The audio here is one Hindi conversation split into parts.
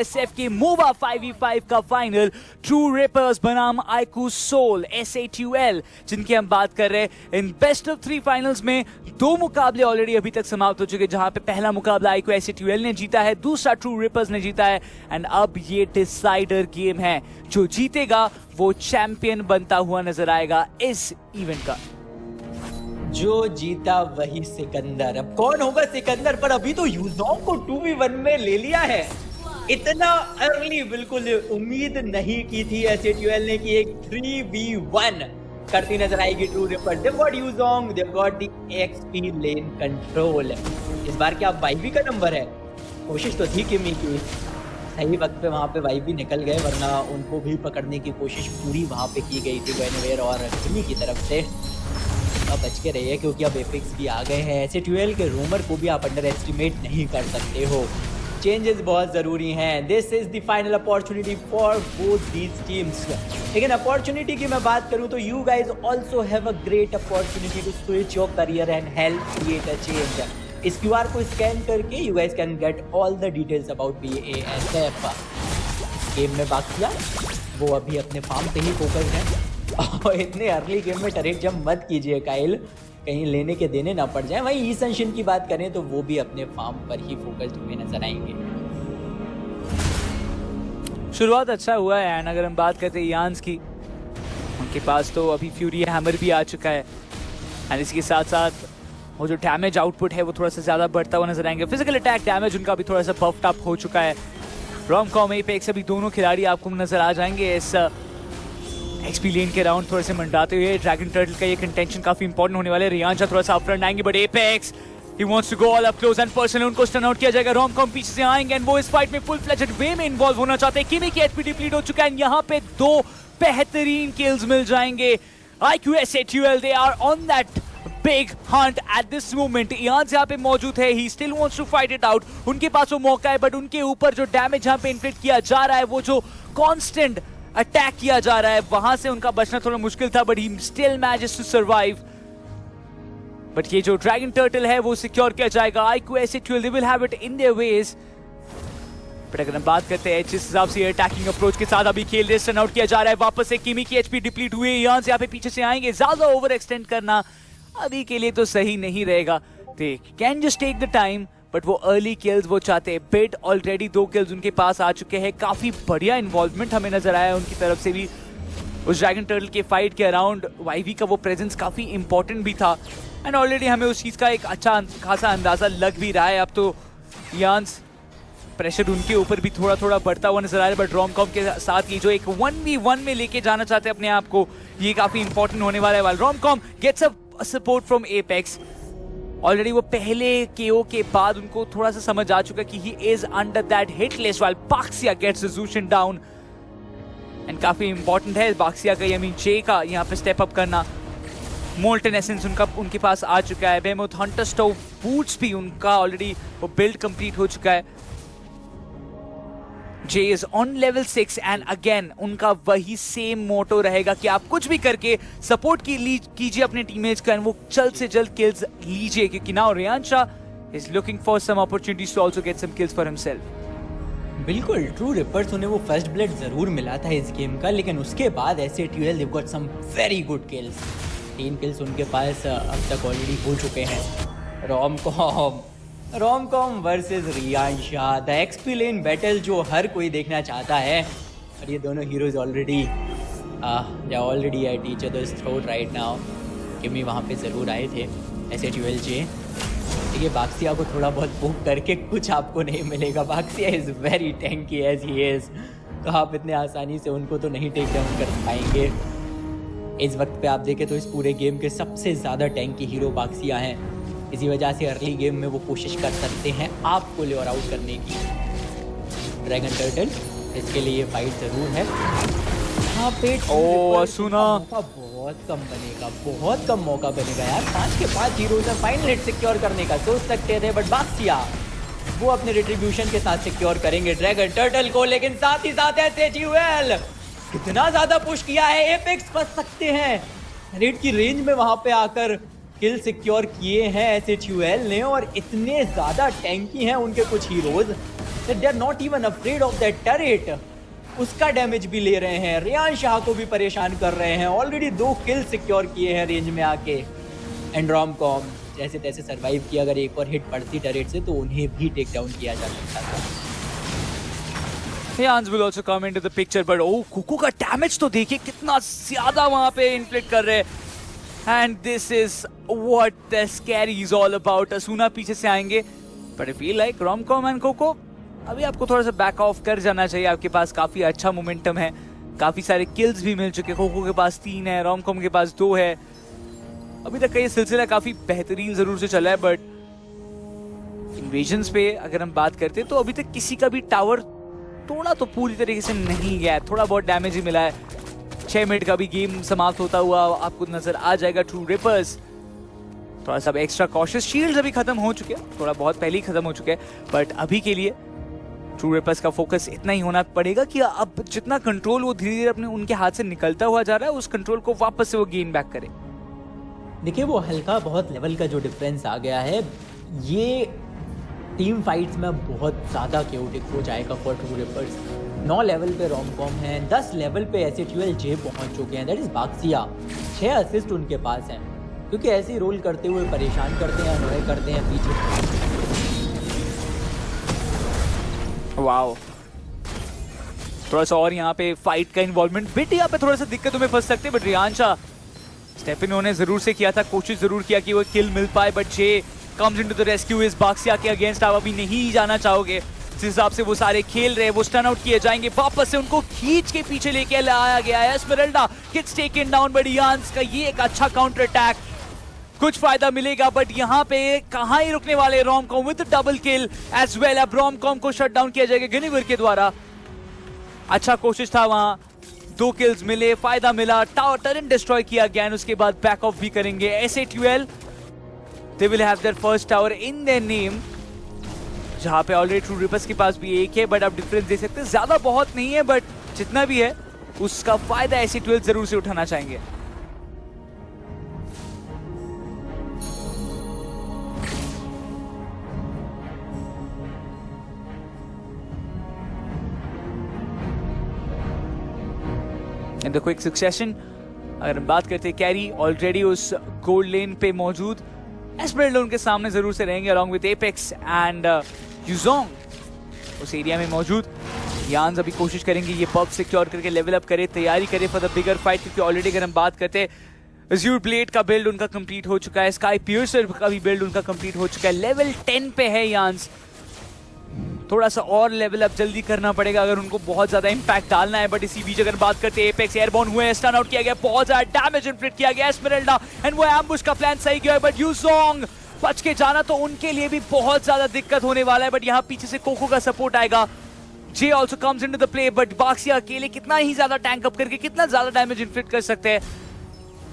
BSF के मोवा 5v5 का फाइनल ट्रू रिपर्स बनाम आईक्यू सोल SATUL जिनकी हम बात कर रहे हैं। इन बेस्ट ऑफ 3 फाइनल्स में 2 मुकाबले ऑलरेडी अभी तक समाप्त हो चुके, जहां पे पहला मुकाबला आईक्यू SATUL ने जीता है, दूसरा ट्रू रिपर्स ने जीता है। एंड अब ये डिसाइडर गेम है, जो जीतेगा वो चैंपियन बनता हुआ नजर आएगा इस इवेंट का। जो जीता वही सिकंदर। अब कौन होगा सिकंदर, पर अभी तो यूजोंग को 2v1 में ले लिया है। इतना अर्ली बिल्कुल उम्मीद नहीं की थी SATUL ने कि एक 3v1 करती नजर आएगी true ripper. They've got यूजोंग, they've got the XP lane control. इस बार क्या वाईबी का नंबर है? कोशिश तो थी किमी की, सही वक्त पे वहां पे वाईबी निकल गए, वरना उनको भी पकड़ने की कोशिश पूरी वहां पे की गई थी वेनवेयर और किमी की तरफ से। अब बच के रहिए, क्योंकि अब एपिक्स भी आ गए हैं। SATUL के रूमर को भी आप अंडर एस्टिमेट नहीं कर सकते हो। चेंजेस बहुत ज़रूरी हैं। This is the final opportunity for both these teams. लेकिन अपॉर्चुनिटी की मैं बात करूं तो you guys also have a great opportunity to switch your career and help create a change. इस QR को स्कैन करके you guys can get all the details about BASF। Game में बात किया, वो अभी अपने फार्म पे ही फोकस है। और इतने अर्ली गेम में टरेट जंप मत कीजिए काइल, कहीं लेने के देने ना पड़ जाए। वहीं ई सनशिन की बात करें तो वो भी अपने फार्म पर ही फोकस्ड हुए नजर आएंगे। शुरुआत अच्छा हुआ है। एंड अगर हम बात करते हैं यान्स की, उनके पास तो अभी फ्यूरी हैमर भी आ चुका है। एंड इसके साथ साथ वो जो डैमेज आउटपुट है वो थोड़ा सा ज्यादा बढ़ता हुआ नजर आएंगे। फिजिकल अटैक डैमेज उनका भी थोड़ा सा बफ्ड अप हो चुका है। रोमकॉम एपेक्स अभी दोनों खिलाड़ी आपको नजर आ जाएंगे इस एक्सपी लेन के राउंड थोड़े से मंडाते हुए। ड्रैगन टर्टल का ये कंटेंशन काफी इंपॉर्टेंट होने वाला है। रियांशा थोड़ा सा अपफ्रंट आएंगे, but Apex he wants to go all up close and personal, उनको स्टन आउट किया जाएगा। रोमकॉम पीछे से आएंगे एंड वो इस फाइट में फुल फ्लेजेड वे में इन्वॉल्व होना चाहते हैं। किमी की एचपी डिप्लीट हो चुका है। यहाँ पे 2 बेहतरीन किल्स मिल जाएंगे। IQ SATUL they are on that big hunt at this moment. Yans यहाँ पे मौजूद है, he still wants to fight it out. उनके पास वो मौका है, बट उनके ऊपर जो डैमेज यहाँ पे इन्फ्लिक्ट किया जा रहा है, वो जो कॉन्स्टेंट अटैक किया जा रहा है, वहां से उनका बचना थोड़ा मुश्किल था, but he still manages to survive. But ये जो ड्रैगन टर्टल है वो सिक्योर किया जाएगा। IQ SATUL they will have it in their ways. But अगर हम बात करते हैं जिस हिसाब से अटैकिंग अप्रोच के साथ अभी खेल रहे, रन आउट किया जा रहा है वापस से। किमी की एचपी डिप्लीट हुई, यहाँ से पीछे से आएंगे। ज्यादा ओवर एक्सटेंड करना अभी के लिए तो सही नहीं रहेगा। They can just take the time, but वो अर्ली किल्स वो चाहते हैं। बिड ऑलरेडी 2 किल्स उनके पास आ चुके हैं। काफी बढ़िया इन्वॉल्वमेंट हमें नजर आया उनकी तरफ से भी। उस ड्रैगन टर्टल के फाइट के अराउंड वाईवी का वो प्रेजेंस काफी इंपॉर्टेंट भी था। एंड ऑलरेडी हमें उस चीज का एक अच्छा खासा अंदाजा लग भी रहा है। अब तो यान्स प्रेशर उनके ऊपर भी थोड़ा थोड़ा बढ़ता हुआ नजर आ रहा है। बट रोमकॉम के साथ ये जो एक 1v1 में लेके जाना चाहते हैं अपने आप को, ये काफी इंपॉर्टेंट होने वाला है। Romcom gets a support from Apex. Already वो पहले KO के बाद उनको थोड़ा सा समझ आ चुका कि he is under that hit list, while Baxia gets Zhuxin down. And काफी इंपॉर्टेंट है बाक्सिया का, जे का यहाँ पे स्टेप अप करना। मोल्टन एसेंस उनके पास आ चुका है। बेमोथ हंटर स्टोव बूट्स भी उनका ऑलरेडी वो बिल्ड कंप्लीट हो चुका है। J is on level 6 and again उनका वही सेम मोटो रहेगा कि आप कुछ भी करके सपोर्ट कीजिए अपने टीममेट्स का, वो जल्द से जल्द किल्स लीजिए, क्योंकि now Riyansha is looking for some opportunities to also get some kills for himself. बिल्कुल, ट्रू रिपर्स उन्हें वो फर्स्ट ब्लड जरूर मिला था इस गेम का, लेकिन उसके बाद SATUL they've got some very good kills। 3 kills उनके पास अब तक ऑलरेडी हो चुके हैं। Romcom versus Riyansha, the XP lane battle जो हर कोई देखना चाहता है। और ये दोनों heroes already at each other's throat right now. Kimi वहाँ पे ज़रूर आए थे। SATUL जे देखिए, बाक्सिया को थोड़ा बहुत बुक करके कुछ आपको नहीं मिलेगा। बाक्सिया इज़ वेरी टैंकी एज ही इज़, तो आप इतने आसानी से उनको तो नहीं टेक डाउन कर पाएंगे। इस वक्त पे आप देखें तो इस पूरे गेम के सबसे ज़्यादा टैंकी हीरो बाक्सिया हैं। इसी वजह से अर्ली गेम में वो कोशिश कर सकते हैं आपको लेवर आउट करने की। ड्रैगन टर्टल इसके लिए फाइट जरूर है। यहाँ पे सुना बहुत कम बनेगा, बहुत कम मौका बनेगा यार। 5 के 5 हीरोज हैं, फाइनल हिट सिक्योर करने का सोच सकते थे, बट बाक्सिया वो अपने रिट्रीब्यूशन के साथ सिक्योर करेंगे ड्रैगन टर्टल को। लेकिन साथ ही साथ SATUL कितना ज्यादा पुश किया है, एपेक्स फंस सकते हैं। रेड की रेंज में वहां पे आकर किल सिक्योर किए हैं SATUL ने, और इतने ज्यादा टैंकी हैं उनके कुछ heroes that they are not even afraid of that turret. उसका डैमेज भी ले रहे हैं, रियान शाह को भी परेशान कर रहे हैं। ऑलरेडी 2 किल सिक्योर किए हैं रेंज में आके। एंड रोमकॉम जैसे तैसे सरवाइव किया, अगर एक और हिट पड़ती टरेट से तो उन्हें भी टेक डाउन किया जा सकता था। Yans will also come into the picture, but oh, Kuku का डैमेज तो देखिए कितना ज्यादा वहां पे इन्फ्लिक्ट कर रहे हैं। And this is what the scary is all about. असुना पीछे से आएंगे, but I feel like Romcom and Coco अभी आपको थोड़ा सा बैक ऑफ कर जाना चाहिए। आपके पास काफी अच्छा मोमेंटम है, काफी सारे किल्स भी मिल चुके। कोको के पास 3 है, रोमकॉम के पास 2 है। अभी तक का ये सिलसिला काफी बेहतरीन जरूर से चला है, बट इन्वेजन्स पे अगर हम बात करते हैं तो अभी तक किसी का भी टावर तोड़ा तो पूरी तरीके से नहीं गया है। थोड़ा बहुत डैमेज ही मिला है। 6 मिनट का भी गेम समाप्त होता हुआ आपको नजर आ जाएगा। ट्रू रिपर्स थोड़ा सा एक्स्ट्रा कॉशियस। शील्ड्स अभी खत्म हो चुके हैं, थोड़ा बहुत पहले ही खत्म हो चुके हैं, बट अभी के लिए ट्रू रिपर्स का फोकस इतना ही होना पड़ेगा कि अब जितना कंट्रोल वो धीरे धीरे अपने उनके हाथ से निकलता हुआ जा रहा है, उस कंट्रोल को वापस से वो गेन बैक करे। देखिए वो हल्का बहुत लेवल का जो डिफरेंस आ गया है, ये टीम फाइट्स में बहुत ज़्यादा क्योटिक हो जाएगा फॉर ट्रू रिपर्स। 9 लेवल पे रोमकॉम है, 10 लेवल पे एसिट्यूएल जे पहुंच चुके हैं, दैट इज बाक्सिया। 6 असिस्ट उनके पास हैं, क्योंकि ऐसे ही रोल करते हुए परेशान करते हैं, अनॉय करते हैं पीछे। वाओ, थोड़ा सा और यहाँ पे फाइट का इन्वॉल्वमेंट बिट यहाँ पे थोड़ा सा दिक्कतों में फंस सकते हैं, but Riyan Shah step in उन्होंने जरूर से किया था, कोशिश जरूर किया कि वो किल मिल पाए, but J comes into the rescue. इस बाक्सिया के अगेंस्ट आप अभी नहीं जाना चाहोगे। जिस हिसाब से वो सारे खेल रहे हैं, वो स्टन आउट किए जाएंगे। वापस से उनको खींच के पीछे लेके आया गया है। Esmeralda gets taken down, but Yans का ये एक अच्छा काउंटर अटैक, कुछ फायदा मिलेगा, बट यहाँ पे कहाँ ही रुकने वाले Romcom with double kill as well. अब रोमकॉम को शट डाउन किया जाएगा गनिवर के द्वारा। अच्छा कोशिश था, वहां 2 किल्स मिले, फायदा मिला, टावर टर्रेट डिस्ट्रॉय किया गया, उसके बाद बैक ऑफ भी करेंगे। एसए12 they will have their first tower in their name, जहां पे ऑलरेडी ट्रू रिपर्स के पास भी एक है, बट आप डिफरेंस देख सकते हैं, ज्यादा बहुत नहीं है, बट जितना भी है उसका फायदा एसए12 जरूर से उठाना चाहेंगे। इन द क्विक सक्सेशन अगर हम बात करते हैं, कैरी ऑलरेडी उस गोल्ड लेन पे मौजूद, एस्मेराल्डा उनके सामने जरूर से रहेंगे अलॉन्ग विद एपेक्स एंड यूजोंग उस एरिया में मौजूद। यान्स अभी कोशिश करेंगे ये पब सिक्योर करके लेवल अप करे, तैयारी करे फॉर द बिगर फाइट, क्योंकि ऑलरेडी अगर हम बात करते हैं अज़ूर ब्लेड का बिल्ड उनका कंप्लीट हो चुका है, स्काई पियर्सर का भी बिल्ड उनका कंप्लीट हो चुका है, लेवल 10 पे है यान्स। थोड़ा सा और लेवल अप जल्दी करना पड़ेगा अगर उनको बहुत ज्यादा इंपैक्ट डालना है, बट इसी बीच अगर बात करते हैं एपेक्स एयरबॉर्न हुए, स्टन आउट किया गया, बहुत ज्यादा डैमेज इन्फ्लिक्ट किया गया एस्मेराल्डा, एंड वो एम्बुश का प्लान सही गया, बट यूजोंग बच के जाना तो उनके लिए भी बहुत ज्यादा दिक्कत होने वाला है, बट यहाँ पीछे से कोको का सपोर्ट आएगा। J also comes into the play, but Baxia अकेले कितना ही ज्यादा टैंक अप करके कितना ज्यादा डैमेज इन्फ्लिक्ट कर सकते हैं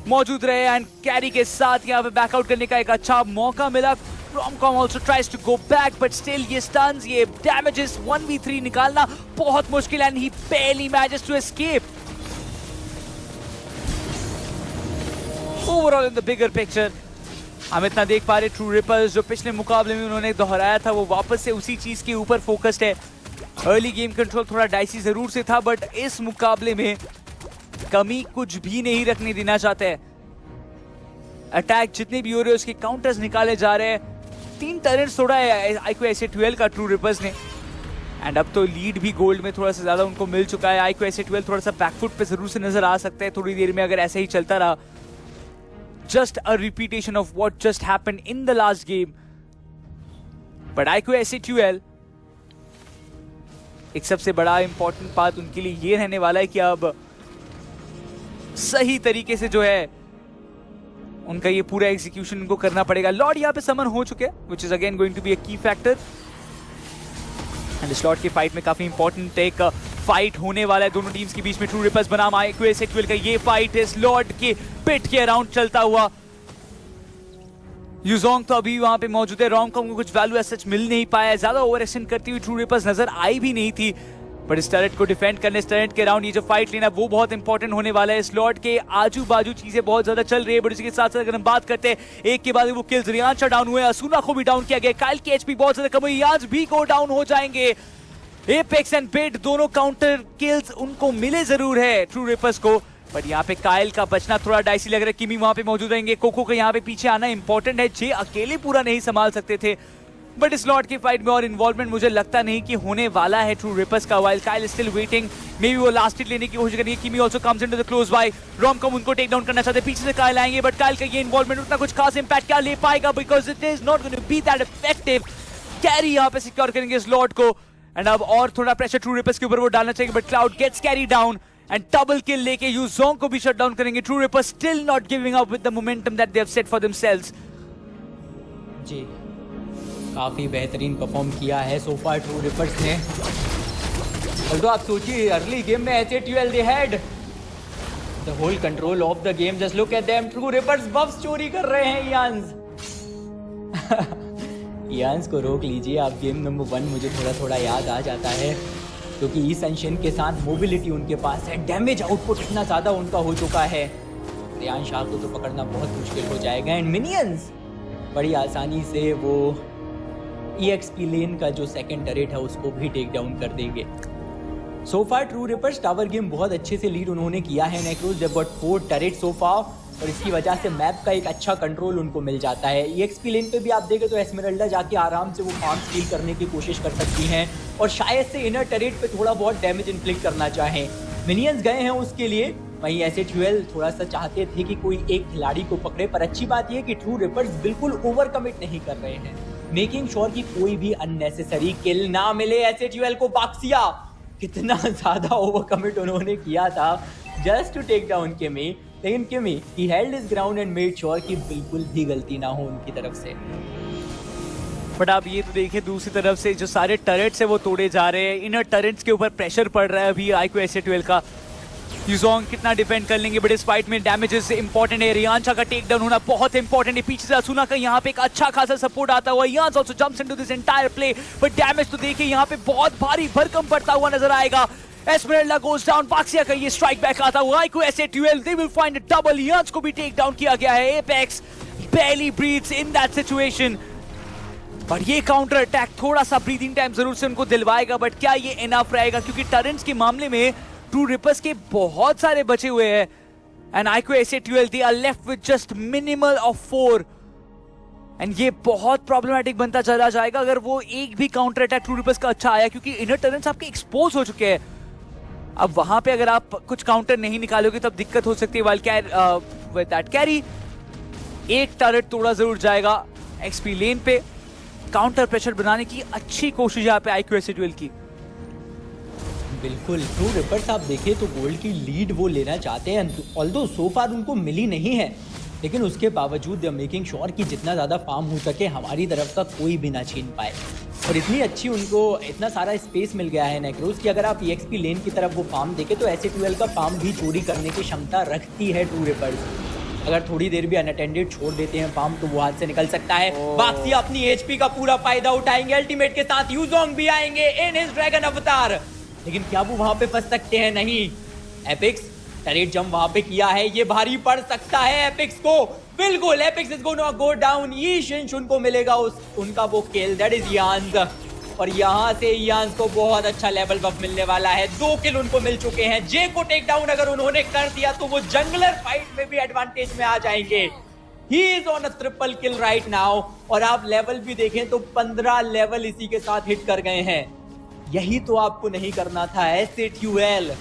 मौजूद रहे, एंड कैरी के साथ यहाँ पे बैकआउट करने का एक अच्छा मौका मिला। Romcom also tries to go back, but still ये stuns, ये damages 1v3 निकालना बहुत मुश्किल, and he barely manages to escape. Overall in the bigger picture, हम इतना देख पा रहे ट्रू रिपर्स जो पिछले मुकाबले में उन्होंने दोहराया था, वो वापस से उसी चीज के ऊपर फोकस्ड है। अर्ली गेम कंट्रोल थोड़ा डाइसी जरूर से था, बट इस मुकाबले में कमी कुछ भी नहीं रखने देना चाहते हैं। अटैक जितने भी हो रहे हैं उसके काउंटर्स निकाले जा रहे हैं। 3 टर्रेट्स तोड़ा है आईक्यू एसए12 का ट्रू रिपर्स ने, एंड अब तो लीड भी गोल्ड में थोड़ा सा ज्यादा उनको मिल चुका है। आईक्यू एसए12 थोड़ा सा बैकफुट पे जरूर से नजर आ सकता है थोड़ी देर में अगर ऐसा ही चलता रहा। Just a repetition of what just happened in the last game, but IQ एसए12 एक सबसे बड़ा इंपॉर्टेंट बात उनके लिए ये रहने वाला है कि अब सही तरीके से जो है उनका ये पूरा एग्जीक्यूशन उनको करना पड़ेगा। लॉर्ड यहाँ पे समन हो चुके हैं, which is again going to be a key factor, and इस लॉर्ड की फाइट में काफी इंपॉर्टेंट एक फाइट होने वाला है दोनों टीम्स के बीच में। ट्रू रिपर्स बनाम आईक्यू एसए12 का ये फाइट इस लॉर्ड के पिट के अराउंड चलता हुआ। यूजोंग तो अभी वहां पे मौजूद है, रोमकॉम को कुछ वैल्यू सच मिल नहीं पाया, ज्यादा ओवर एक्शन करती हुई ट्रू रिपर्स नजर आई भी नहीं थी, बट इस टर्रेट को डिफेंड करने, इस टर्रेट के अराउंड ये जो फाइट लेना वो बहुत इंपॉर्टेंट होने वाला है। इस लॉर्ड के आजू बाजू चीजें बहुत ज्यादा चल रही है, बट इसके साथ साथ अगर हम बात करते हैं एक के बाद वो किल्स, रियान शाह डाउन हुए, असुना को भी डाउन किया गया, काइल की एचपी बहुत ज्यादा कम हुई, आज भी गो डाउन हो जाएंगे। एपेक्स एंड बिट दोनों काउंटर किल्स उनको मिले जरूर है ट्रू रिपर्स को, पर यहाँ पे काइल का बचना थोड़ा डाइसी लग रहा है। किमी वहां पे मौजूद रहेंगे, कोको का यहाँ पे पीछे आना इंपॉर्टेंट है। जे अकेले पूरा नहीं संभाल सकते थे, बट इस लॉर्ड की फाइट में और इन्वॉल्वमेंट मुझे लगता नहीं कि होने वाला है ट्रू रिपर्स का। While Kyle still waiting, may be वो लास्ट हिट लेने की कोशिश करेंगे। किमी also comes into the close by, romcom उनको टेक डाउन करना चाहते हैं, पीछे से काइल आएंगे, बट काइल का ये इन्वॉल्वमेंट उतना कुछ खास इंपैक्ट क्या ले पाएगा, because it is not going to be that effective. Carry यहाँ पे सिक्योर करेंगे इस लॉर्ड को, एंड अब और थोड़ा प्रेशर ट्रू रिपर्स के ऊपर वो डालना चाहिए, but Claude gets carry down and double kill लेके यूजोंग को भी शट डाउन करेंगे। True Rippers still not giving up with the momentum that they have set for themselves. जी काफी बेहतरीन परफॉर्म किया है सो फार ट्रू रिपर्स ने। तो आप सोचिए अर्ली गेम में SA12 they had the whole control of the game, just look at them. True reapers buffs चोरी कर रहे हैं यान्स। यान्स को रोक लीजिए आप, गेम नंबर 1 मुझे थोड़ा याद आ जाता है, क्योंकि ई सनशाइन के साथ मोबिलिटी उनके पास है, डैमेज आउटपुट इतना ज्यादा उनका हो चुका है, रियान शाह को तो पकड़ना बहुत मुश्किल हो जाएगा। एंड मिनियंस बड़ी आसानी से वो EXP लेन का जो सेकंड टरेट है उसको भी टेक डाउन कर देंगे। सो फार ट्रू रिपर्स टावर गेम बहुत अच्छे से लीड उन्होंने किया है। नेक्रोस दे गॉट 4 टरेट सो फार, और इसकी वजह से मैप का एक अच्छा कंट्रोल उनको मिल जाता है। EXP लेन पे भी आप देखें तो एस्मेरल्डा जाके आराम से वो फार्म स्टील करने की कोशिश कर सकती हैं, और शायद से इनर टरेट पे थोड़ा बहुत डैमेज इन्फ्लिक्ट करना चाहें। मिनियंस गए हैं उसके लिए, वहीं SA12 थोड़ा सा चाहते थे कि कोई एक खिलाड़ी को पकड़े, पर अच्छी बात यह कि ट्रू रिपर्स बिल्कुल ओवर कमिट नहीं कर रहे हैं, मेकिंग श्योर कि कोई भी अननेसेसरी किल ना मिले SA12 को। बाक्सिया कितना ज्यादा ओवर कमिट उन्होंने किया था जस्ट टू टेक डाउन किमी, लेकिन किमी he held his ground and made sure कि बिल्कुल भी गलती ना हो उनकी तरफ से। बट आप ये तो देखिए दूसरी तरफ से जो सारे टरेट्स है वो तोड़े जा रहे हैं, इनर टरेट्स के ऊपर प्रेशर पड़ रहा है अभी आईक्यू SA12 का। यूजोंग कितना डिफेंड कर लेंगे, बट इस फाइट में डैमेजेस इंपॉर्टेंट है। रियांशा का टेक डाउन होना बहुत इंपॉर्टेंट है। पीछे से असुना का यहाँ पे एक अच्छा खासा सपोर्ट आता हुआ, Riyansh also jumps into this entire play, but damage तो देखिए यहाँ पे बहुत भारी भरकम पड़ता हुआ नजर आएगा। एस्मेरल्डा गोज डाउन, बाक्सिया का ये स्ट्राइक बैक आता हुआ, IQ SA12 they will find a double. Riyansh को भी टेक डाउन किया गया है। Apex barely breathes in that situation, but ये काउंटर अटैक थोड़ा सा ब्रीदिंग टाइम जरूर से उनको दिलवाएगा, बट क्या ये इनफ रहेगा, क्योंकि टरेंट्स के मामले में ट्रू रिपर्स के बहुत सारे बचे हुए हैं, and IQ SA12 they are left with just minimal of 4, and ये बहुत प्रॉब्लमेटिक बनता चला जाएगा अगर वो एक भी काउंटर अटैक ट्रू रिपर्स का अच्छा आया, क्योंकि इनर टरेंट्स आपके एक्सपोज हो चुके हैं। अब वहां पे अगर आप कुछ काउंटर नहीं निकालोगे तब दिक्कत हो सकती है। वाइल विद दैट कैरी एक टरेट तोड़ा जरूर जाएगा। XP लेन पे काउंटर प्रेशर बनाने की अच्छी कोशिश यहाँ पे आईक्यू SA12 की। बिल्कुल ट्रू रिपर्स आप देखें तो गोल्ड की लीड वो लेना चाहते हैं, ऑल्दो सो फार उनको मिली नहीं है, लेकिन उसके बावजूद मेकिंग श्योर कि जितना ज़्यादा फार्म हो सके हमारी तरफ का कोई भी ना छीन पाए, और इतनी अच्छी उनको इतना सारा स्पेस मिल गया है नेक्रोस कि अगर आप EXP लेन की तरफ वो फार्म देखें तो SA12 का फार्म भी चोरी करने की क्षमता रखती है ट्रू रिपर्स। अगर थोड़ी देर भी अनअटेंडेड छोड़ देते हैं फार्म तो वो हाथ से निकल सकता है। बाक्सिया अपनी HP का पूरा फायदा उठाएंगे, अल्टीमेट के साथ यूजोंग भी आएंगे इन हिज ड्रैगन अवतार, लेकिन क्या वो वहां पे फंस सकते हैं? नहीं। एपिक्स टरेट जंप वहां पे किया है, ये भारी पड़ सकता है एपिक्स को। बिल्कुल Apex is gonna go down. ये शिनशुन को मिलेगा उनका वो किल, दैट इज यान्स, और यहां से यान्स को बहुत अच्छा लेवल बफ मिलने वाला है। 2 किल उनको मिल चुके हैं। जे को टेक डाउन अगर उन्होंने कर दिया तो वो जंगलर फाइट में भी एडवांटेज में आ जाएंगे। He is on a triple kill right now, और आप लेवल भी देखें तो 15 लेवल इसी के साथ हिट कर गए हैं। यही तो आपको नहीं करना था SA12।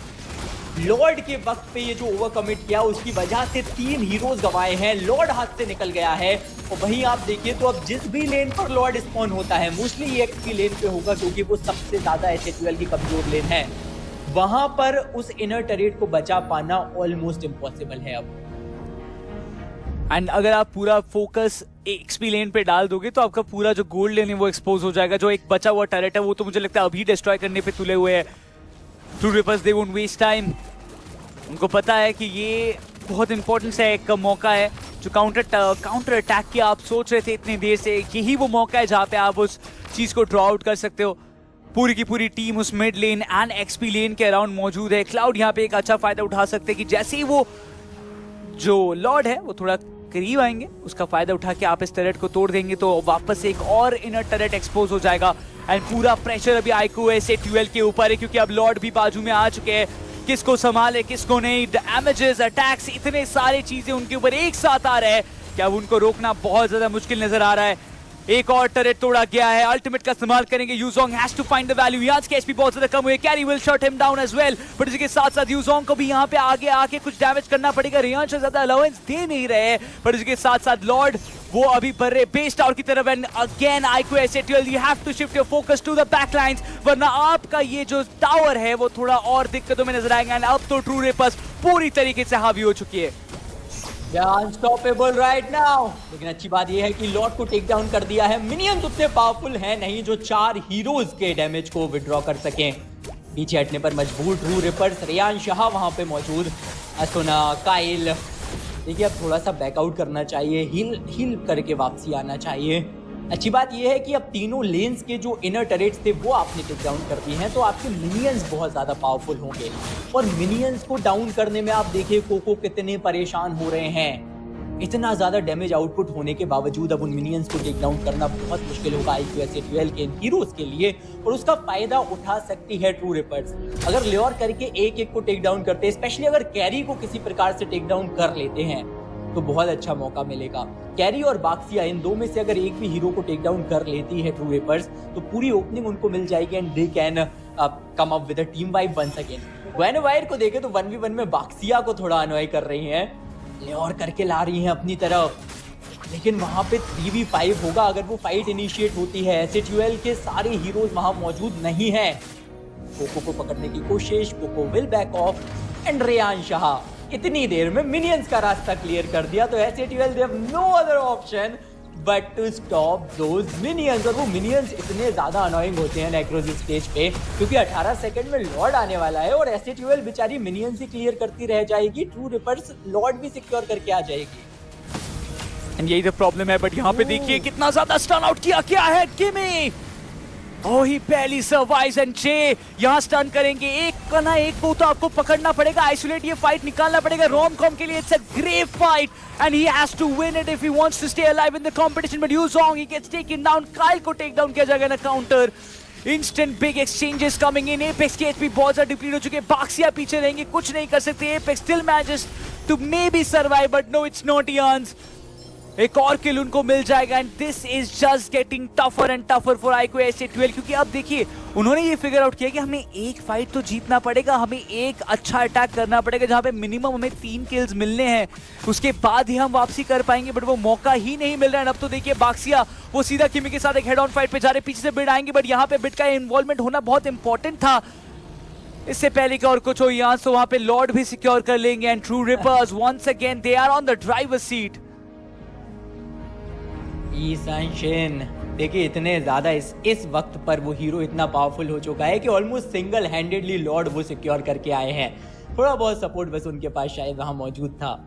लॉर्ड के वक्त पे ये जो ओवर कमिट किया उसकी वजह से 3 हीरोज गंवाए हैं, लॉर्ड हाथ से निकल गया है। और वहीं आप देखिए तो अब जिस भी लेन पर लॉर्ड स्पॉन होता है मोस्टली EXP लेन पे होगा, क्योंकि वो सबसे ज्यादा SA12 की कमजोर लेन है, वहां पर उस इनर टरेट को बचा पाना ऑलमोस्ट इम्पॉसिबल है अब। एंड अगर आप पूरा फोकस XP लेन पे डाल दोगे तो आपका पूरा जो गोल्ड लेन है वो एक्सपोज हो जाएगा। जो एक बचा हुआ टरेट है वो तो मुझे लगता है अभी डिस्ट्रॉय करने पे तुले हुए हैं। True reapers they won't waste time, उनको पता है कि ये बहुत इंपॉर्टेंट सा एक मौका है। जो काउंटर अटैक की आप सोच रहे थे इतनी देर से, यही वो मौका है जहाँ पे आप उस चीज को ड्रॉ आउट कर सकते हो। पूरी की पूरी टीम उस मिड लेन एंड XP लेन के अराउंड मौजूद है। क्लाउड यहाँ पे एक अच्छा फायदा उठा सकते हैं कि जैसे ही वो जो लॉर्ड है वो थोड़ा करीब आएंगे, उसका फायदा उठा के आप इस टरेट को तोड़ देंगे तो वापस एक और इनर टरेट एक्सपोज हो जाएगा। एंड पूरा प्रेशर अभी IQS ट्वेल्व के ऊपर है क्योंकि अब लॉर्ड भी बाजू में आ चुके हैं। किसको संभाले किसको नहीं, डैमेजेस अटैक्स इतने सारे चीजें उनके ऊपर एक साथ आ रहे हैं कि अब उनको रोकना बहुत ज्यादा मुश्किल नजर आ रहा है। एक और टरेट तोड़ा गया है, अल्टीमेट का इस्तेमाल करेंगे। Yu Zhong has to find the value. यहाँ के एचपी बहुत ज्यादा कम हुए, carry will shut him down as well, but इसके साथ साथ यूजोंग को भी यहाँ पे आगे आके कुछ डैमेज करना पड़ेगा। रियांश ज्यादा अलाउंस दे नहीं रहे, बट इसके साथ साथ लॉर्ड वो अभी बढ़ रहे बेस टावर की तरफ। And again IQS twelve, you have to shift your focus to the back lines, वरना आपका ये जो टावर है वो थोड़ा और दिक्कतों में नजर आएगा। एंड अब तो ट्रू रिपर्स पूरी तरीके से हावी हो चुकी है। Unstoppable right now. लेकिन अच्छी बात यह है कि लॉर्ड को टेक डाउन कर दिया है। मिनियंस उतने पावरफुल हैं नहीं जो 4 हीरोज के डैमेज को विड्रॉ कर सकें। पीछे हटने पर मजबूर ट्रू रिपर्स, रेयान शाह वहां पे मौजूद, असुना, काइल। देखिए अब थोड़ा सा बैकआउट करना चाहिए, हील करके वापसी आना चाहिए। अच्छी बात यह है कि अब तीनों लेन्स के जो इनर टरेट्स थे वो आपने टेक डाउन कर दिए हैं, तो आपके मिनियंस बहुत ज़्यादा पावरफुल होंगे। और मिनियंस को डाउन करने में आप देखिए कोको कितने परेशान हो रहे हैं। इतना ज़्यादा डैमेज आउटपुट होने के बावजूद अब उन मिनियंस को टेक डाउन करना बहुत मुश्किल होगा IQS ट्वेल्व के हीरोज के लिए, और उसका फायदा उठा सकती है ट्रू रिपर्स। अगर ल्योर करके एक एक को टेक डाउन करते हैं, स्पेशली अगर कैरी को किसी प्रकार से टेक डाउन कर लेते हैं तो बहुत अच्छा मौका मिलेगा। कैरी और बाक्सिया इन दो में से अगर एक भी हीरो को टेक डाउन कर लेती है ट्रू रिपर्स तो पूरी ओपनिंग उनको मिल जाएगी and they can come up with a team vibe once again. Guinevere को देखे तो 1v1 में बाक्सिया को थोड़ा अनॉय कर रही हैं, ल्योर करके ला रही हैं अपनी तरफ, लेकिन वहां पे 3v5 होगा अगर वो फाइट इनिशिएट होती है। SATUL के सारे हीरोज वहां मौजूद नहीं है। कोको को पकड़ने की कोशिश, Coco will back off and Reyan Shah इतनी देर में मिनियंस का रास्ता क्लियर कर दिया। तो SATUL they have no other option but to stop those minions. और वो मिनियंस इतने ज्यादा अनोइंग होते हैं नेक्रोज स्टेज पे क्योंकि 18 सेकंड में लॉर्ड आने वाला है और SATUL बेचारी मिनियंस ही क्लियर करती रह जाएगी, ट्रू रिपर्स लॉर्ड भी सिक्योर करके आ जाएगी। एंड यही तो प्रॉब्लम है। बट यहाँ पे देखिए कितना ज्यादा स्टन आउट किया क्या है किमी। ओह ही पहली सर्वाइव्स एंड जे यहाँ स्टन करेंगे। एक का ना एक को तो आपको पकड़ना पड़ेगा, आइसोलेट ये फाइट निकालना पड़ेगा रोमकॉम के लिए। It's a grave fight and he has to win it if he wants to stay alive in the competition. But Yu Zhong he gets taken down, Kyle को टेक डाउन किया जाएगा ना counter. Instant big exchanges coming in. Apex के एचपी बहुत ज्यादा डिप्लीट हो चुके हैं, बाक्सिया पीछे रहेंगे, कुछ नहीं कर सकते। Apex still manages to may be survive but no it's not Ians. एक और किल उनको मिल जाएगा and this is just getting tougher and tougher for IQS twelve क्योंकि अब देखिए उन्होंने ये फिगर आउट किया कि हमें एक फाइट तो जीतना पड़ेगा, हमें एक अच्छा अटैक करना पड़ेगा जहां पे मिनिमम हमें 3 किल्स मिलने हैं, उसके बाद ही हम वापसी कर पाएंगे। बट वो मौका ही नहीं मिल रहा है। अब तो देखिए बाक्सिया वो सीधा किमी के साथ एक हेड ऑन फाइट पे जा रहे, पीछे से बिड आएंगे बट यहाँ पे बिड का इन्वॉल्वमेंट होना बहुत इंपॉर्टेंट था। इससे पहले कि और कुछ हो यहाँ से वहां पे लॉर्ड भी सिक्योर कर लेंगे and true reapers once again they are on the driver seat. देखिए इतने ज्यादा इस वक्त पर वो हीरो इतना पावरफुल हो चुका है कि ऑलमोस्ट सिंगल हैंडेडली लॉर्ड वो सिक्योर करके आए हैं। थोड़ा बहुत सपोर्ट बस उनके पास शायद वहां मौजूद था।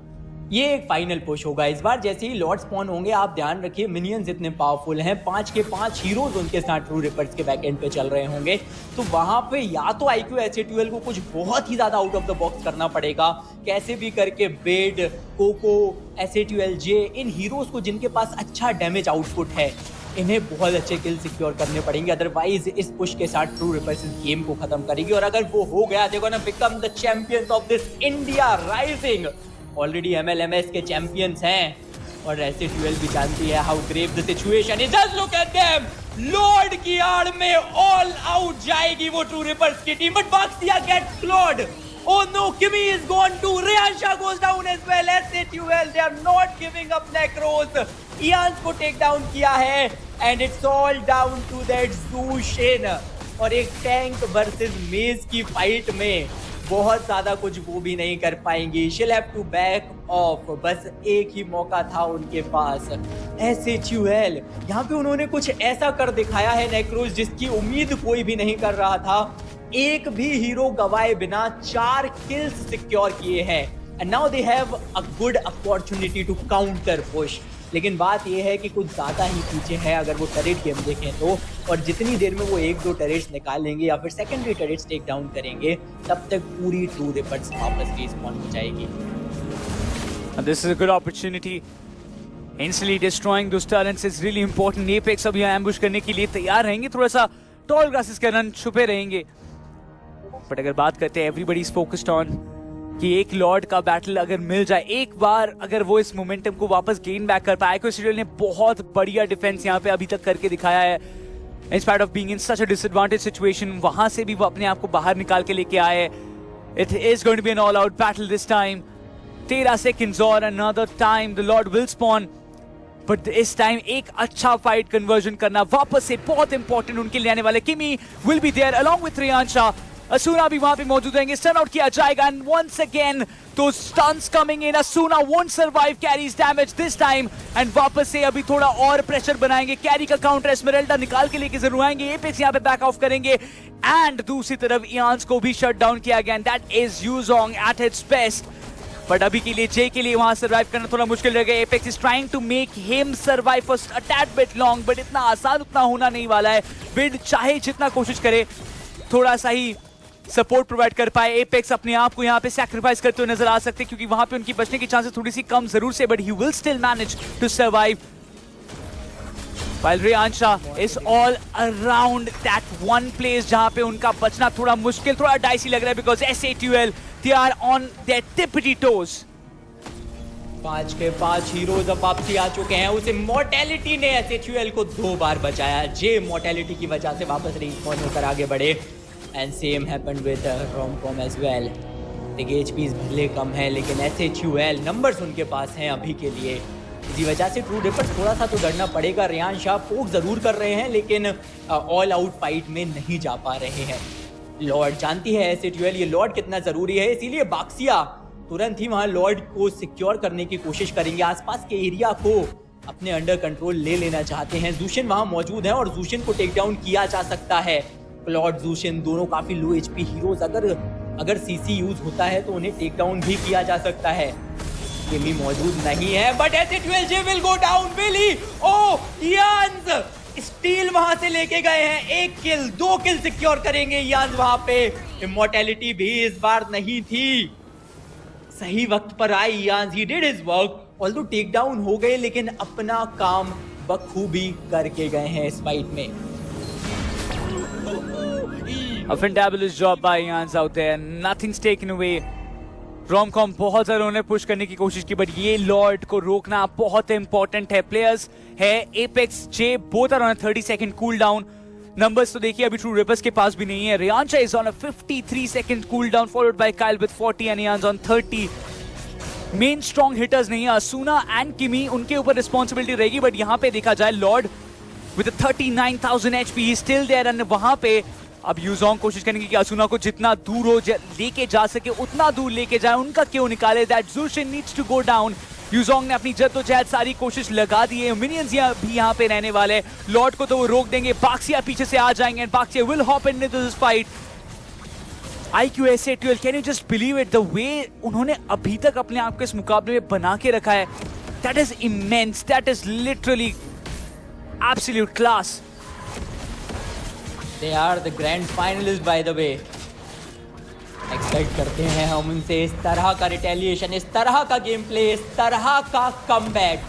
ये एक फाइनल पुश होगा इस बार। जैसे ही लॉर्ड स्पॉन होंगे आप ध्यान रखिए मिनियंस इतने पावरफुल हैं, 5 के 5 हीरोज उनके साथ ट्रू रिपर्स के बैक एंड पे चल रहे होंगे, तो वहां पे या तो IQS ट्वेल्व को कुछ बहुत ही ज्यादा आउट ऑफ द बॉक्स करना पड़ेगा, कैसे भी करके बेड, कोको, SATUL जे, इन हीरोज को जिनके पास अच्छा डैमेज आउटपुट है इन्हें बहुत अच्छे किल सिक्योर करने पड़ेंगे। अदरवाइज इस पुश के साथ ट्रू रिपर्स इस गेम को खत्म करेगी और अगर वो हो गया देखो ना become the champions of this India Rising. Already MLMS के चैंपियंस हैं और SATUL भी जानती है how grave the situation is. Just look at them, lord की आड़ में ऑल आउट जाएगी वो ट्रू रिपर्स की team, but Baxia gets Claude. Oh no, Kimi is gone too. Reyansha goes down as well. SATUL, they are not giving up Necros. Ians को टेक डाउन किया है and it's all down to that Zushin। और एक टैंक वर्सेस मेज की फाइट में बहुत ज्यादा कुछ वो भी नहीं कर पाएंगी। She'll have to back off। बस एक ही मौका था उनके पास। SATUL यहाँ पे उन्होंने कुछ ऐसा कर दिखाया है नेक्रोस जिसकी उम्मीद कोई भी नहीं कर रहा था। एक भी हीरो गवाए बिना 4 किल्स सिक्योर किए हैं and now they have a good opportunity to counter push. लेकिन बात यह है कि कुछ ज्यादा ही पीछे है अगर वो टरेट गेम देखें तो, और जितनी देर में वो 1-2 टरेट्स निकाल लेंगे या फिर सेकेंडरी टरेट्स टेक डाउन करेंगे तब तक पूरी ट्रू रिपर्स वापस रिस्पॉन्ड हो जाएगी। This is a good opportunity. Instantly destroying those talents is really important। Apex अब यहाँ ambush करने के लिए तैयार रहेंगे, थोड़ा सा टॉल ग्रासेस के रन छुपे रहेंगे। बट अगर बात करते हैं एवरीबडी इज फोकस्ड ऑन कि एक लॉर्ड का बैटल अगर मिल जाए, एक बार अगर वो इस मोमेंटम को वापस गेन बैक कर पाए। आईक्यू ने बहुत बढ़िया डिफेंस यहाँ पे अभी तक करके दिखाया है, in spite of being in such a disadvantage situation. वहां से भी वो अपने आप को बाहर निकाल के लेके आए। It is going to be an all out battle this time. 13 seconds और another time the lord will spawn, but इस टाइम एक अच्छा फाइट कन्वर्जन करना वापस से बहुत इंपॉर्टेंट उनके लिए आने वाले। Kimi will be there along with Riyansha. Asuna भी वहां पे मौजूद रहेंगे, स्टन आउट किया जाएगा and once again those stuns coming in. Asuna won't survive Carry's damage this time and वापस से अभी थोड़ा और प्रेशर बनाएंगे। कैरी का काउंटर एस्मेरल्डा निकाल के लेके जरूर आएंगे। एपेक्स यहाँ पे बैक ऑफ करेंगे एंड दूसरी तरफ इयान्स को भी शट डाउन किया गया। That is Yu Zhong at its best, but अभी के लिए जे के लिए वहां सर्वाइव करना थोड़ा मुश्किल रह गया। Apex is trying to make him survive for a tad bit long, but इतना आसान उतना होना नहीं वाला है। विड चाहे जितना कोशिश करे थोड़ा सा ही सपोर्ट प्रोवाइड कर पाए। एपेक्स अपने आप को यहाँ पे सैक्रिफाइस करते हुए नजर आ सकते हैं क्योंकि वहां पे उनकी बचने की चांसेस थोड़ी सी कम जरूर से, but he will still manage to survive. While Riyansha is all around that one place जहां पे उनका बचना थोड़ा मुश्किल, थोड़ा डाइसी लग रहा है because SA2L they are on their tippity toes। 5 के 5 हीरोज अब वापसी आ चुके हैं। उसे मॉर्टेलिटी ने SA2L को 2 बार बचाया। जे मॉर्टेलिटी की वजह से वापस रिस्पॉन होकर आगे बढ़े and same happened with Romcom as well. देखिए HPs भले कम है लेकिन SA2L नंबर्स उनके पास हैं अभी के लिए। इसी वजह से ट्रू रिपर्स थोड़ा सा तो डरना पड़ेगा। रियांशा पोक जरूर कर रहे हैं लेकिन ऑल आउट फाइट में नहीं जा पा रहे हैं। लॉर्ड जानती है SA2L ये लॉर्ड कितना जरूरी है, इसीलिए बाक्सिया तुरंत ही वहां लॉर्ड को सिक्योर करने की कोशिश करेंगे। आसपास के एरिया को अपने अंडर कंट्रोल ले लेना चाहते हैं। जूशिन वहां मौजूद है और जूशिन को टेक डाउन किया जा सकता है। क्लॉड जूशिन दोनों काफी लो HP हीरोज, अगर CC यूज होता है तो उन्हें टेक डाउन भी किया जा सकता है। किमी मौजूद नहीं है but SA2L will go down. Will he? Oh Ians steal वहां से लेके गए हैं। 1 किल 2 किल सिक्योर करेंगे इयान्स वहां पे। इमॉर्टैलिटी भी इस बार नहीं थी, सही वक्त पर आई Ians. He did his work, although take down हो गए लेकिन अपना काम बखूबी करके गए हैं इस फाइट में। A fantabulous job by Ians out there. Nothing's taken away. Romcom बहुत ज़्यादा उन्हें पुश करने की कोशिश की, बट ये लॉर्ड को रोकना बहुत इंपॉर्टेंट है। प्लेयर्स है एपेक्स जे both are on 30 second cool down. Numbers तो देखिए अभी ट्रू रिपर्स के पास भी नहीं है। Riyansha is on a 53 second cool down followed by Kyle with 40 and Ians on 30। Main strong hitters नहीं है, असुना एंड किमी उनके ऊपर रिस्पॉन्सिबिलिटी रहेगी, बट यहाँ पे देखा जाए lord with 39,000 HP he still there and वहां पे अब यूजोंग कोशिश करेंगे कि असुना को जितना दूर हो लेके जा सके उतना दूर लेके जाए। उनका क्यों निकाले, that Zhuxin needs to go down. Yu Zhong ने अपनी जद्दोजहद सारी कोशिश लगा दी है। मिनियंस भी यहाँ पे रहने वाले, लॉर्ड को तो वो रोक देंगे। बाक्सिया पीछे से आ जाएंगे and Baxia will hop into this fight. IQ SA2L, can you just believe it, the way उन्होंने अभी तक अपने आप को इस मुकाबले में बना के रखा है, that is immense, that is literally absolute class. They are the grand finalists by the way. Expect करते हैं हम उनसे इस तरह का रिटेलिएशन, इस तरह का गेम प्ले, इस तरह का कमबैक।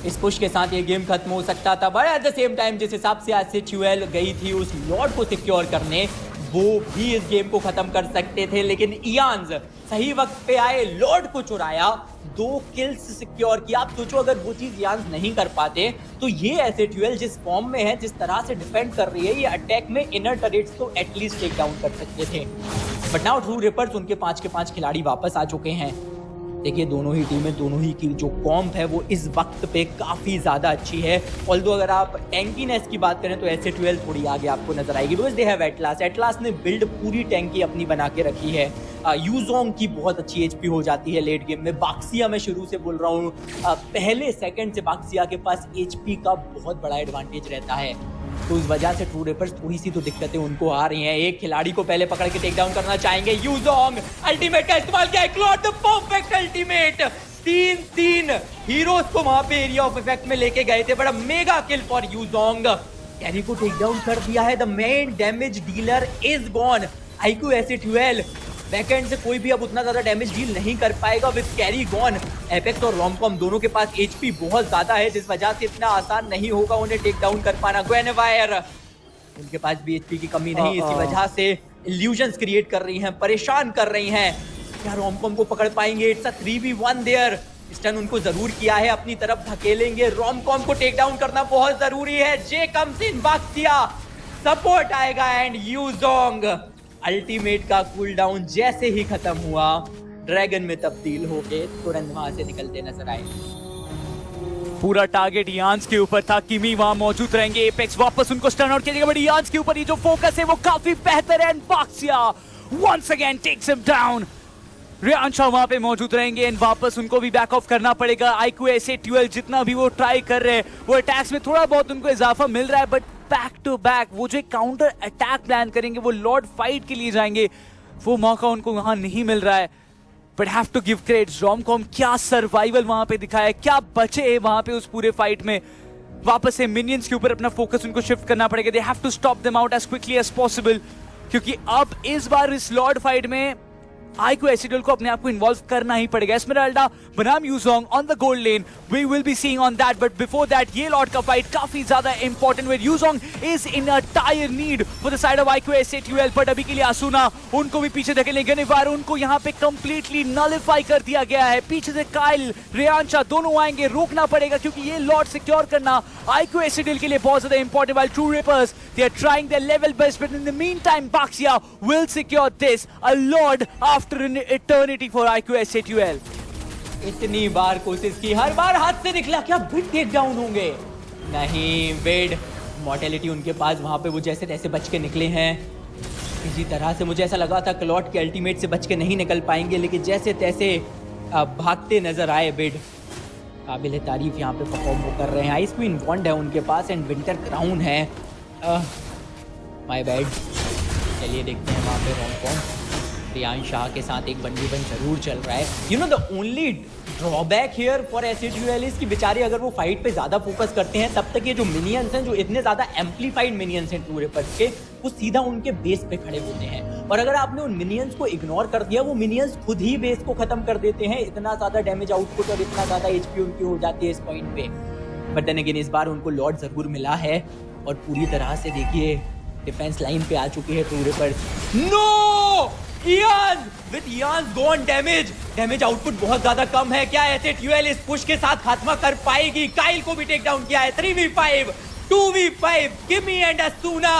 इस पुश के साथ ये गेम खत्म हो सकता था, but at the same time जिस हिसाब से SA2L गई थी उस लॉर्ड को सिक्योर करने, वो भी इस गेम को खत्म कर सकते थे। लेकिन इयान्स सही वक्त पे आए, लॉर्ड को चुराया, 2 किल्स सिक्योर किया। आप सोचो अगर वो चीज इयान्स नहीं कर पाते तो ये SA2L जिस फॉर्म में है, जिस तरह से डिफेंड कर रही है, ये अटैक में इनर टरेट्स तो एटलीस्ट टेक डाउन कर सकते थे। बट नाउ ट्रू रिपर्स उनके 5 के 5 खिलाड़ी वापस आ चुके हैं। देखिए दोनों ही टीमें, दोनों ही की जो कॉम्प है वो इस वक्त पे काफी ज्यादा अच्छी है। ऑल्दो अगर आप टैंकीनेस की बात करें तो SA2L थोड़ी आगे आपको नजर आएगी, because they have atlas. Atlas ने बिल्ड पूरी टैंकी अपनी बना के रखी है। यूजोंग की बहुत अच्छी HP हो जाती है लेट गेम में। बाक्सिया मैं शुरू से बोल रहा हूँ, पहले सेकंड से बाक्सिया के पास HP का बहुत बड़ा एडवांटेज रहता है, तो इस वजह से ट्रू रिपर्स थोड़ी सी तो दिक्कतें उनको आ रही हैं। एक खिलाड़ी को पहले पकड़ के टेक डाउन करना चाहेंगे। यूजोंग अल्टीमेट का इस्तेमाल किया, Claude the perfect ultimate. 3 heroes को वहां पे एरिया ऑफ इफेक्ट में लेके गए थे, बड़ा मेगा किल फॉर यूजोंग। कैरी को टेक डाउन कर दिया है। The main damage dealer is gone. IQ SA2L backend से कोई भी अब उतना ज्यादा डैमेज डील नहीं कर पाएगा विद कैरी गॉन। एपेक्स और रोमकॉम दोनों के पास HP बहुत ज्यादा है, जिस वजह से इतना आसान नहीं होगा उन्हें टेक डाउन कर पाना। ग्वेनेवायर उनके पास भी एचपी की कमी नहीं, इसी वजह से इल्यूजन्स क्रिएट कर रही हैं, परेशान कर रही हैं। क्या रोमकॉम को पकड़ पाएंगे? It's a 3v1 there. Stun उनको जरूर किया है, अपनी तरफ धकेलेंगे। रोमकॉम को टेक डाउन करना बहुत जरूरी है। जे कम्स इन, बाक्सिया सपोर्ट आएगा एंड यूजोंग अल्टीमेट का कूल डाउन जैसे ही खत्म हुआ, ड्रैगन में तब्दील होके तुरंत वहां से निकलते नजर आए। पूरा टारगेट यान्स के ऊपर था, किमी वहां मौजूद रहेंगे, एपेक्स वापस उनको स्टन आउट किया, बट यान्स के ऊपर ये जो फोकस है वो काफी बेहतर है। Baxia once again takes him down. Riyansha वहां पे मौजूद रहेंगे एंड वापस उनको भी बैक ऑफ करना पड़ेगा। आईक्यू ऐसे 12 जितना भी वो ट्राई कर रहे हैं, वो अटैक्स में थोड़ा बहुत उनको इजाफा मिल रहा है, बट बैक टू बैक वो जो काउंटर अटैक प्लान करेंगे, वो लॉर्ड फाइट के लिए जाएंगे, वो मौका उनको वहां नहीं मिल रहा है। But have to give credit, Romcom क्या सर्वाइवल वहां पे दिखाया, क्या बचे है वहां पे उस पूरे फाइट में। वापस से मिनियंस के ऊपर अपना फोकस उनको शिफ्ट करना पड़ेगा। They have to stop them out as quickly as possible, क्योंकि अब इस बार इस लॉर्ड फाइट में आईक्यू एसिडल को अपने आप को इन्वॉल्व करना ही पड़ेगा। एस्मेराल्डा बनाम Yu Zhong on the gold lane, we will be seeing on that, but before that ये लॉर्ड का फाइट काफी ज्यादा important, where Yu Zhong is in a dire need for the side of IQ SATL. But अभी के लिए आसुना उनको भी पीछे धकेलेंगे, गनेवार उनको यहाँ पे कंप्लीटली नलिफाई कर दिया गया है। पीछे से काइल, रेआंशा दोनों आएंगे, रोकना पड़ेगा क्योंकि ये लॉर्ड सिक्योर करना आईक्यू एसिडल के लिए बहुत ज्यादा important. While True reapers they are trying their level best, but in the meantime Baxia will secure this, a lord after an eternity for IQ SATL. इतनी बार कोशिश की, हर बार हाथ से निकला। क्या बिड टेक डाउन होंगे? नहीं, बिड मॉर्टेलिटी उनके पास, वहां पे वो जैसे तैसे बच के निकले हैं। किसी तरह से मुझे ऐसा लगा था क्लॉट के अल्टीमेट से बच के नहीं निकल पाएंगे, लेकिन जैसे तैसे भागते नजर आए बिड। काबिल तारीफ यहाँ पे परफॉर्म वो कर रहे हैं। आइस क्वीन बॉन्ड है उनके पास एंड विंटर क्राउन है। My bad. चलिए देखते हैं वहाँ पे रोमकॉम रियान शाह के साथ एक 1v1 जरूर चल रहा है। You know the only drawback here for एसएटीएल is कि बेचारे अगर वो फाइट पे ज्यादा फोकस करते हैं, तब तक ये जो मिनियंस हैं, जो इतने ज्यादा एम्पलीफाइड मिनियंस हैं पूरे पर के, वो सीधा उनके बेस पे खड़े होते हैं। और अगर आपने उन मिनियंस को इग्नोर कर दिया, वो मिनियंस खुद ही बेस को खत्म कर देते हैं। इतना ज्यादा डैमेज आउटपुट और इतना ज्यादा एचपी उनकी हो जाती है इस पॉइंट पे। बट देन अगेन इस बार उनको लॉर्ड जरूर मिला है और पूरी तरह से देखिए डिफेंस लाइन पे आ चुकी है पूरे पर। No! Ian with Ian gone damage output बहुत ज्यादा कम है। क्या एसएटीएल इस पुश के साथ खात्मा कर पाएगी? काइल को भी टेक डाउन किया है। 3v5 2v5 किमी एंड असुना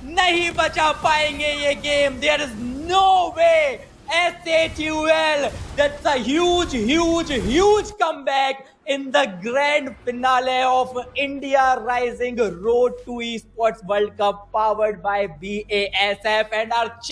नहीं बचा पाएंगे ये गेम। There is no way. SATUL, that's a huge comeback in the grand finale of India Rising Road to Esports World Cup powered by BASF, and our